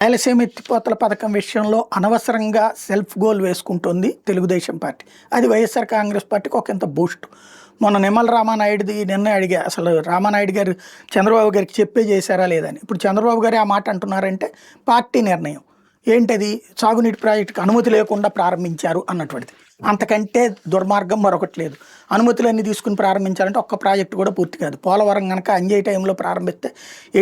రాయలసీమ ఎత్తిపోతల పథకం విషయంలో అనవసరంగా సెల్ఫ్ గోల్ వేసుకుంటుంది తెలుగుదేశం పార్టీ. అది వైఎస్ఆర్ కాంగ్రెస్ పార్టీకి ఒకంత బూస్ట్. మొన్న నిమ్మల రామానాయుడిది నిన్న అడిగా, అసలు రామానాయుడు గారు చంద్రబాబు గారికి చెప్పే చేశారా లేదని. ఇప్పుడు చంద్రబాబు గారు ఆ మాట అంటున్నారంటే పార్టీ నిర్ణయం ఏంటది, సాగునీటి ప్రాజెక్టుకి అనుమతి లేకుండా ప్రారంభించారు అన్నటువంటిది. అంతకంటే దుర్మార్గం మరొకటి లేదు. అనుమతులన్నీ తీసుకుని ప్రారంభించాలంటే ఒక్క ప్రాజెక్టు కూడా పూర్తి కాదు. పోలవరం కనుక అంజయ్ టైంలో ప్రారంభిస్తే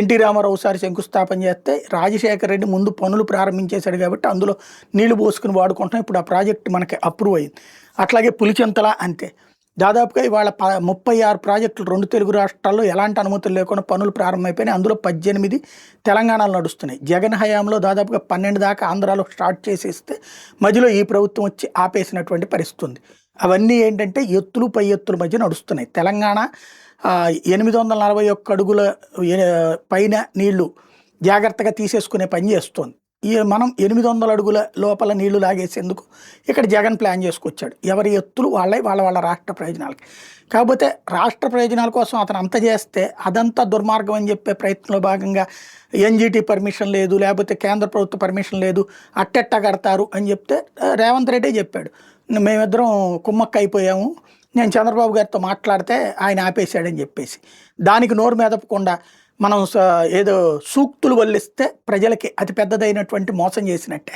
ఎన్టీ రామారావు సారి శంకుస్థాపన చేస్తే రాజశేఖర రెడ్డి ముందు పనులు ప్రారంభించేశాడు కాబట్టి అందులో నీళ్లు పోసుకుని వాడుకుంటాం. ఇప్పుడు ఆ ప్రాజెక్టు మనకి అప్రూవ్ అయింది. అట్లాగే పులిచెంతల అంతే. దాదాపుగా ఇవాళ 36 ప్రాజెక్టులు 2 తెలుగు రాష్ట్రాల్లో ఎలాంటి అనుమతులు లేకుండా పనులు ప్రారంభమైపోయినాయి. అందులో 18 తెలంగాణలో నడుస్తున్నాయి. జగన్ హయాంలో దాదాపుగా 12 దాకా ఆంధ్రాలో స్టార్ట్ చేసేస్తే మధ్యలో ఈ ప్రభుత్వం వచ్చి ఆపేసినటువంటి పరిస్థితి ఉంది. అవన్నీ ఏంటంటే ఎత్తులు పై ఎత్తుల మధ్య నడుస్తున్నాయి. తెలంగాణ 841 అడుగుల పైన నీళ్లు జాగ్రత్తగా తీసేసుకునే పని చేస్తోంది. మనం 800 అడుగుల లోపల నీళ్లు లాగేసేందుకు ఇక్కడ జగన్ ప్లాన్ చేసుకొచ్చాడు. ఎవరి ఎత్తులు వాళ్ళ రాష్ట్ర ప్రయోజనాలకి. కాకపోతే రాష్ట్ర ప్రయోజనాల కోసం అతను అంత చేస్తే అదంతా దుర్మార్గం అని చెప్పే ప్రయత్నంలో భాగంగా ఎన్జిటి పర్మిషన్ లేదు, లేకపోతే కేంద్ర ప్రభుత్వ పర్మిషన్ లేదు, అట్టెట్ట కడతారు అని చెప్తే రేవంత్ రెడ్డి చెప్పాడు, మేమిద్దరం కుమ్మక్క అయిపోయాము, నేను చంద్రబాబు గారితో మాట్లాడితే ఆయన ఆపేశాడని చెప్పేసి. దానికి నోరు మెదపకుండా మనం ఏదో సూక్తులు వల్లిస్తే ప్రజలకి అతి పెద్దదైనటువంటి మోసం చేసినట్టే.